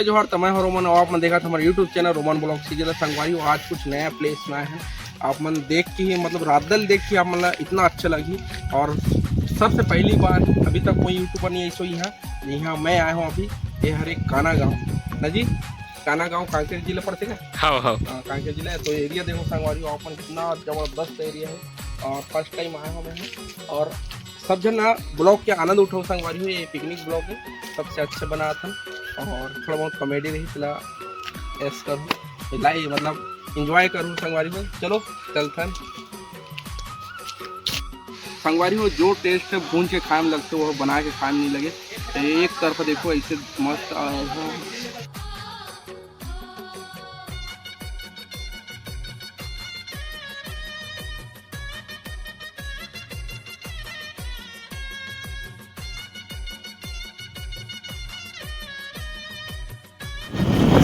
जोहार तमाम रोमन और आप मन देखा था हमारे YouTube channel Roman blog season संगवारी हो। आज कुछ नया प्लेस में आए हैं। आप मन देख के ही मतलब रातदल देख के आप मन इतना अच्छा लगी। और सबसे पहली बार अभी तक कोई यूट्यूबर नहीं ऐसा यहाँ मैं आया हूँ अभी। ये हर एक काना गाँव ना जी, काना गाँव कांकेर जिला पड़ते क्या? हाँ कांकेर जिला है। तो एरिया देखो संगवारी हो आप मन कितना जबरदस्त एरिया है। और फर्स्ट टाइम आया हूँ मैं और सब जन ब्लॉग के आनंद उठाओ संगवारी हो। ये पिकनिक ब्लॉग है, सबसे अच्छा बना था और थोड़ा बहुत कॉमेडी रही पिला ऐस करूँ लाई मतलब इंजॉय करूँ संगवारी हो। चलो चलते हैं संगवारी हो। जो टेस्ट है भून के खाए में लगते वो बना के खाए में नहीं लगे। तो एक तरफ देखो ऐसे मस्त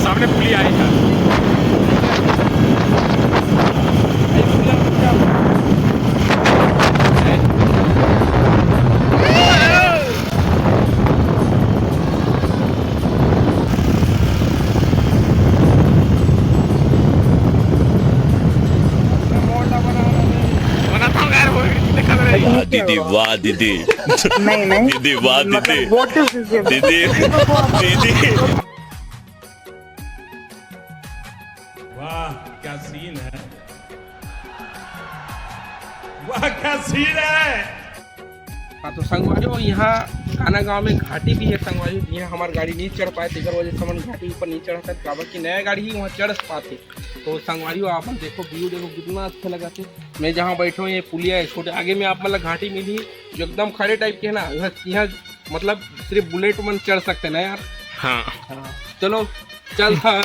सामने पुली आई है। दीदी वाह दीदी नहीं दीदी वाह दीदी दीदी दीदी वाह क्या सीन है, वाह क्या सीन है। हाँ तो संगवारी हो यहाँ काना गांव में घाटी भी है संगवारी। यहाँ हमारी गाड़ी नहीं चढ़ पाए तेकर वजह से हम घाटी ऊपर नहीं चढ़ा था। काबर की नया गाड़ी ही वहाँ चढ़ पाते। तो संगवारी हो आप देखो व्यू देखो कितना अच्छा लगा थे। मैं जहाँ बैठा हूँ ये पुलिया है छोटे आगे में आप मतलब घाटी मिली जो एकदम खड़े टाइप के है ना। यहाँ मतलब सिर्फ बुलेट मन चढ़ सकते ना यार। हाँ चलो चल हाँ।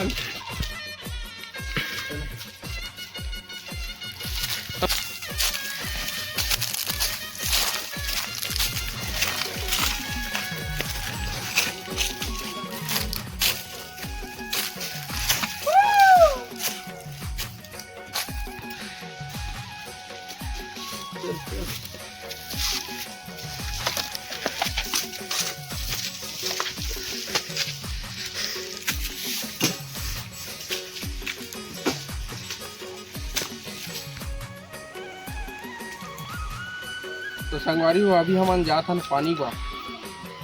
तो संगवारी हो अभी हम जाता है पानी बा।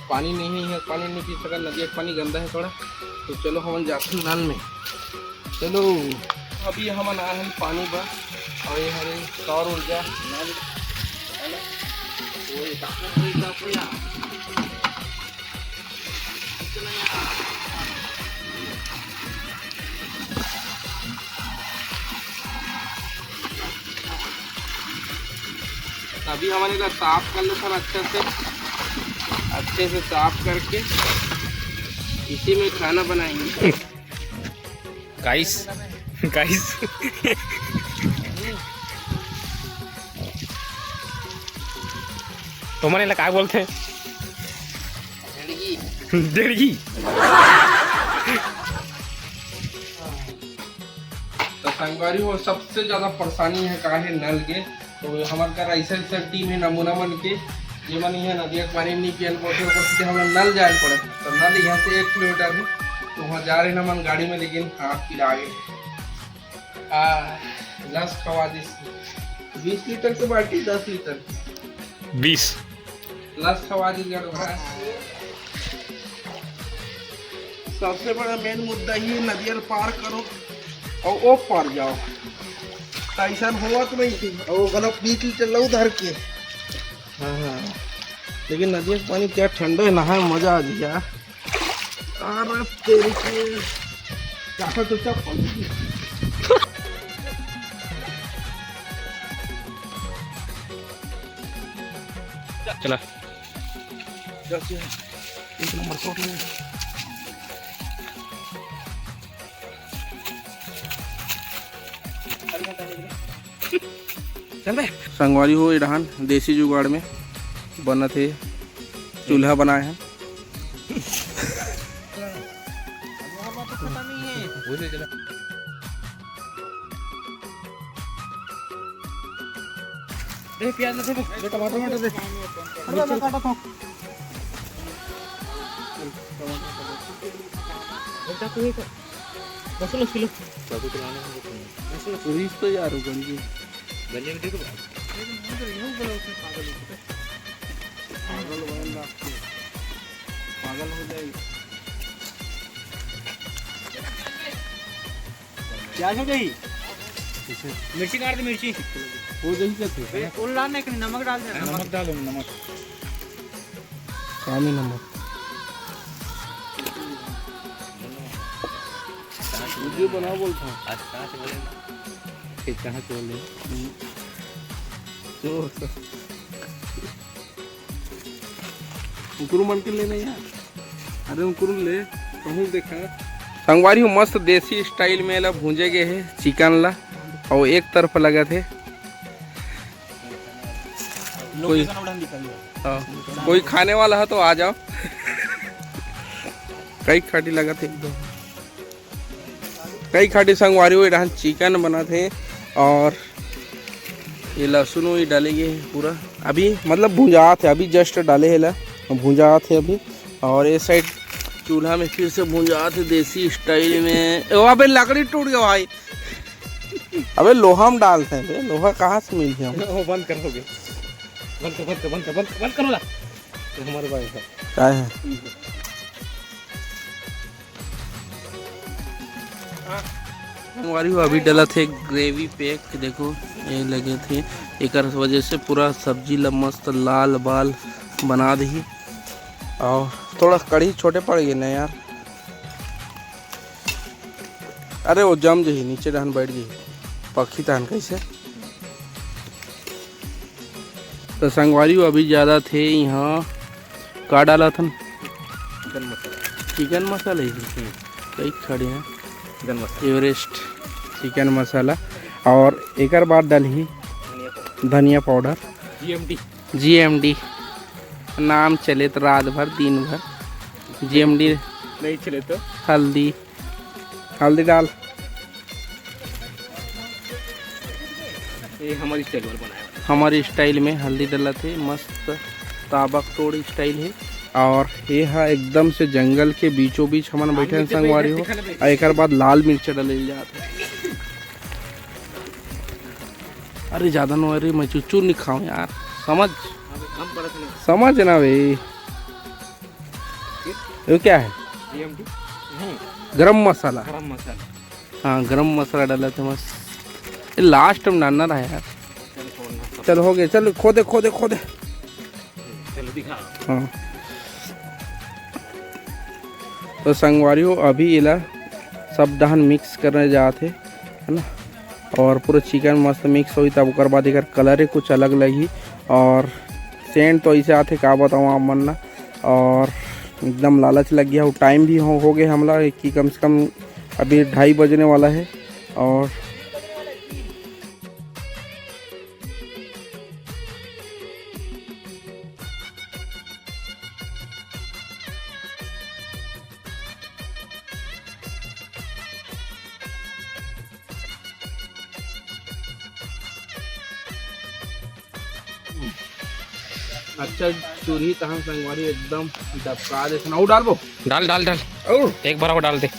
पानी नहीं है, पानी नहीं पी सका, नदी का पानी गंदा है थोड़ा। तो चलो हम जाते हैं नल में। चलो अभी हम आए हैं पानी बा और ये हरे सौर ऊर्जा नल अभी हमारे का साफ कर लेते हैं अच्छे से साफ करके इसी में खाना बनाएंगे। गाइस गाइस तुम्हारे लिए क्या बोलते हैं? डेढ़ी। तो संगवारी हो सबसे ज्यादा परेशानी है का है नल के। तो हमारे का ऐसा टीम है नमूना मन के ये मन है नदी का पानी नहीं पियल पड़ते हमें नल जाए पड़े। तो नल यहाँ से 1 किलोमीटर है तो वहाँ जा रहे हैं मन गाड़ी में, लेकिन हाथ पिला आगे लस खवा दी 20 लीटर की बाल्टी 10 लीटर 20 लस खवा दी। सबसे बड़ा मेन मुद्दा ये नदियाँ पार करो और वो पार जाओ। ऐसा हुआ तो नहीं थी और गलत 20 लीटर लो धर के। हाँ लेकिन नदी का पानी क्या ठंडा है, नहाए मजा आ गया। अरे तेरे के काका तो सब चला एक नंबर शॉट में संगवारी हो इधर देसी जुगाड़ में बना थे चूल्हा बनाए हैं। प्याज दे टमाटर दे काटा था। पुलिस तो यार गंजी पागल हो जाएगी। क्या हो गई? मिर्ची काट दे, मिर्ची वो देखी क्या थे नमक डाल दे, नमक डाल दो, नमक कामी नंबर वीडियो बनाओ बोलता हूँ कहाँ चले उकुरू मन के लेना यार। अरे उकुरू ले कहूँ देखा संगवारी हूँ मस्त देसी स्टाइल में ला भूंजे गए है चिकन ला और एक तरफ लगा थे कोई कोई खाने वाला है तो आ जाओ। कई खाटी लगा थे एकदम कई खाटी संगवारी हुई रहन चिकन बना थे और ये लहसुन वही डालेंगे पूरा अभी मतलब भुंजा थे अभी जस्ट डाले है ला भुंजा थे अभी और ये साइड चूल्हा में फिर से भुंजा थे देसी स्टाइल में। अबे लकड़ी टूट गया भाई। अबे लोहा में डालते हैं लोहा कहाँ से मिल गया? बंद करोगे? बंद करो ना तो हमारे भाई क्या है हमारी अभी डाला थे ग्रेवी पैक देखो ये लगे थे एक वजह से पूरा सब्जी ला मस्त लाल बाल बना दी और थोड़ा कड़ी छोटे पड़ गए ना यार। अरे वो जम जी नीचे रहन बैठ गई पक्षी तहन कैसे तो संगवारी अभी ज़्यादा थे यहाँ का डाला था चिकन मसाला ही कई खड़े हैं एवरेस्ट चिकन मसाला और एक बाद डाली धनिया पाउडर GMD नाम चले तो रात भर दिन भर GMD नहीं चले तो हल्दी डाल ये हमारी स्टाइल में बनाया हमारी स्टाइल में हल्दी डाला थे मस्त ताबक तोड़ स्टाइल है और ये है एकदम से जंगल के बीचों बीच हमन बैठे संगवारी हो और एक बाद लाल मिर्च डाले जाते। अरे ज़्यादा नो अरे मैं चुचू नहीं खाऊं यार समझ ना भाई ये क्या है गरम मसाला हाँ गरम मसाला डाला था मस्त लास्ट में डालना रहा यार। चल हो गया चल खोदे हाँ तो संगवारी हो अभी इला सब दहन मिक्स करने जाते है ना और पूरा चिकन मस्त मिक्स हुई तब उसके बाद एक कलर ही कुछ अलग लगी और सेंट तो ऐसे आते का बताऊँ आप मन ना और एकदम लालच लग गया। टाइम भी हो गया हमला कि कम से कम अभी 2:30 बजने वाला है और अच्छा चूरी तहन संगवारी एकदम डबका दे ना डाल बो डाल और एक बार और डाल दे।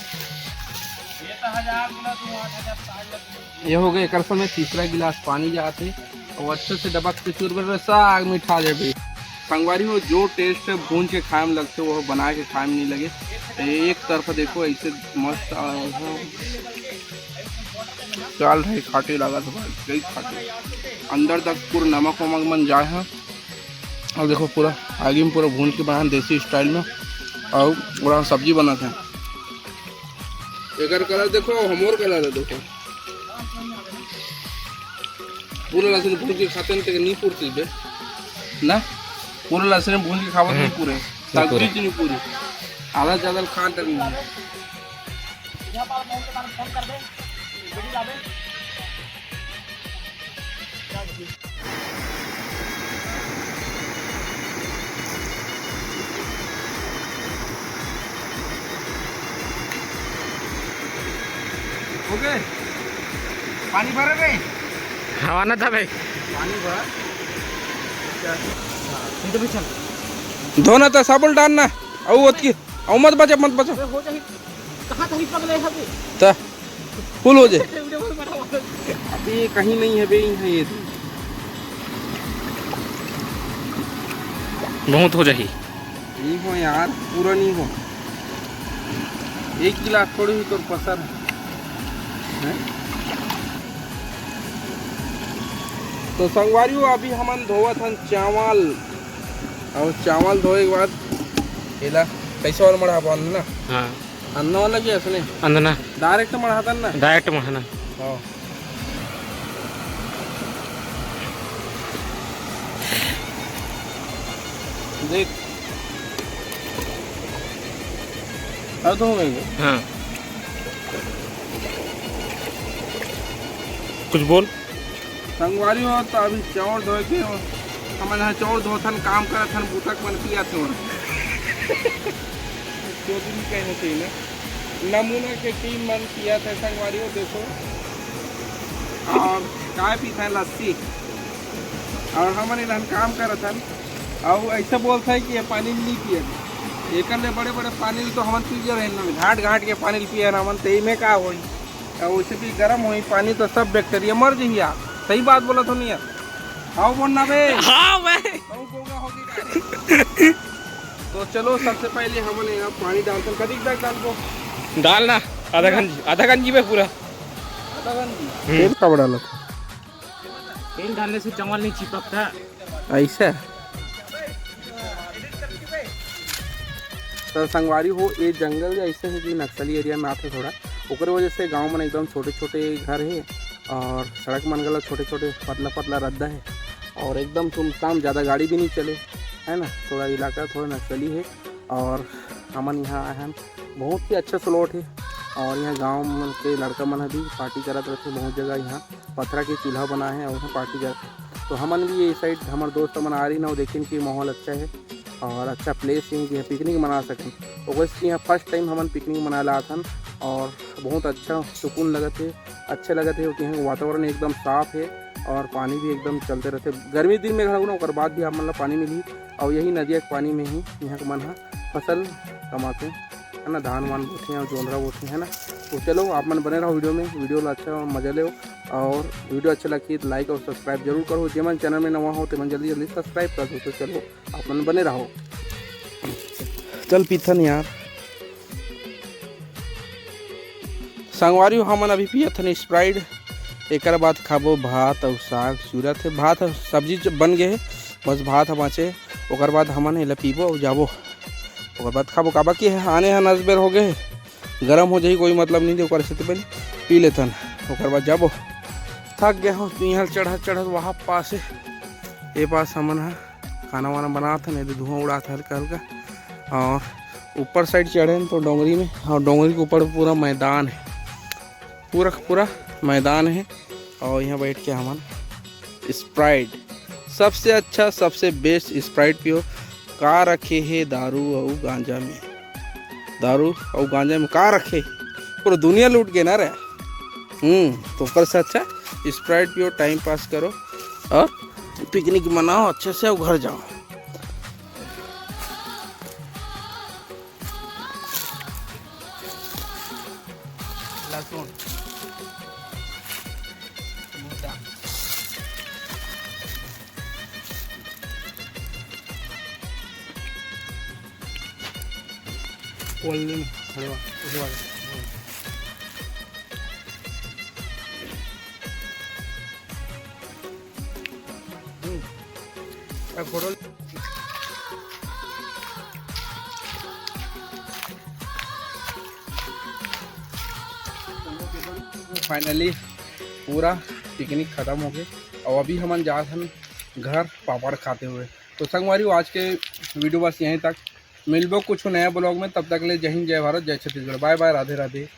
ये हो गया एक में तीसरा गिलास पानी जाते और अच्छे से डबक के चूर पर साग मिठा जाए संगवारी हो जो टेस्ट भून के खाए में लगते वो बना के खाए में नहीं लगे। एक तरफ देखो ऐसे मस्त चाल रही खाटे लगा तो भाई खाटे अंदर तक पूरा नमक वमक मन जाए हैं और देखो पूरा आगे में पूरा भून के बनाए देसी स्टाइल में और पूरा सब्जी बनाते हैं। एक कलर देखो हमोर कलर है देखो पूरा लहसुन भून के खाते नहीं पूरती बे ना पूरा लहसुन भून के खावत नहीं पूरे सब्जी नहीं पूरी आधा ज़्यादा खा तक नहीं ओके पानी भरे भाई हवाना था भाई पानी भर धोना था साबुन डालना और मत बचा कहाँ कहीं पगले है बे? तो फुल हो जाए वीडियो बहुत बड़ा हुआ। अभी कहीं नहीं है बे, यहाँ ये तो बहुत हो जाही। नहीं हो यार, पूरा नहीं हो। एक गिलास थोड़ी ही तो पसर है। तो संगवारी अभी हमन धोवत हन चावल, और चावल धोए के बाद एला कैसे वाला मढ़ा बंद ना हाँ अन्ना वाला की असने अंदना डायरेक्ट मढ़ाता ना। डायरेक्ट महना। हाँ देख अब धोएंगे। हाँ कुछ बोल। संगवारी हो तो अभी चावल धोए के हमन यहाँ चावल धोथन काम करत हन बूतक मन पिया थे जो दिन कहने चाहिए ना नमूना के टीम मन पिया थे संगवारी हो देखो। और चाय पीते हैं लस्सी, और हमन इधर काम करत हन और ऐसे बोलते हैं कि ये पानी नहीं पिए एक बड़े बड़े पानी तो हमन पी रहे हैं, घाट घाट के पानी पिए हमन तो में का होई, और वैसे भी गर्म होई पानी तो सब बैक्टीरिया मर जाइए। आप सही बात बोला तो नहीं यार, आओ बोलना बे। हाँ मैं तो चलो सबसे पहले हमने यहाँ पानी डालते हैं। कभी तक डाल डालना आधा गंजी में पूरा। तेल कब डाला तेल डालने से चावल नहीं चिपकता। ऐसा तो संगवारी हो ये जंगल ऐसे है कि नक्सली एरिया में आते थोड़ा, ओकर वजह से गांव में एकदम छोटे छोटे घर है और सड़क मन गला छोटे छोटे पतला पतला रद्दा है और एकदम सुनसान, ज़्यादा गाड़ी भी नहीं चले है ना। थोड़ा इलाका थोड़ा नक्सली है और हमन यहाँ आए हैं। बहुत ही अच्छा स्लॉट है और यहाँ गांव मन के लड़का मन भी पार्टी करत रहते। बहुत जगह यहाँ पथरा के चूल्हा बना है और वहाँ पार्टी करते। तो हमन भी ये साइड हमारे दोस्त मन आ रही ना, वो देखें कि माहौल अच्छा है और अच्छा प्लेस है कि पिकनिक मना सकें। तो वैसे यहाँ फर्स्ट टाइम हमन पिकनिक मना ला था और बहुत अच्छा सुकून लगत है, अच्छे लगत है क्योंकि यहाँ वातावरण एकदम साफ़ है और पानी भी एकदम चलते रहते। गर्मी दिन में घड़ा ना बाद भी हम मतलब पानी मिली और यही नदिया के पानी में ही यहाँ के मन फसल कमाते है ना, धान वान बोते हैं और जोंधरा बोते हैं ना। तो चलो आप मन बने रहो वीडियो में, वीडियो अच्छा और मजा ले, और वीडियो अच्छा लगी तो लाइक और सब्सक्राइब जरूर करो। जो मन चैनल में नवा हो तो मन जल्दी जल्दी सब्सक्राइब कर दो। तो चलो आप मन बने रहो। चल पीथन यार संगवारी हमन अभी पियथन स्प्राइट, एक बाद खाबो भात और साग सूरत है। भात सब्जी बन गए है, बस भात बाँचे, ओकर बाद हमन एला पीबो और जाबो, ओकर बाद खाबो। काबा की है आने हैं नजबेर हो गए, गरम हो जाए कोई मतलब नहीं दे, ओकर से पहले पी लेथन ओकर बाद जाबो। थक गया हूँ तो यहाँ चढ़त वहाँ पास है, ये पास हमन है खाना वाना बनाते हैं, धुआं उड़ाता हल्का हल्का। और ऊपर साइड चढ़े तो डोंगरी में, और डोंगरी के ऊपर पूरा मैदान है, पूरा मैदान है। और यहाँ बैठ के हमन स्प्राइट सबसे अच्छा सबसे बेस्ट स्प्राइट पियो। का रखे है दारू और गांजा में, दारू और गांजा में का रखे, पूरा दुनिया लूट के ना रहे। तो ऊपर से अच्छा स्प्राइट पियो, टाइम पास करो और पिकनिक मनाओ अच्छे से और घर जाओ। लहसुन खड़वा फाइनली पूरा पिकनिक ख़त्म हो गए और अभी हम जात हन घर पापड़ खाते हुए। तो संगवारी आज के वीडियो बस यहीं तक, मिलबो कुछ नया ब्लॉग में, तब तक ले जय हिंद जय भारत जय छत्तीसगढ़, बाय बाय, राधे राधे।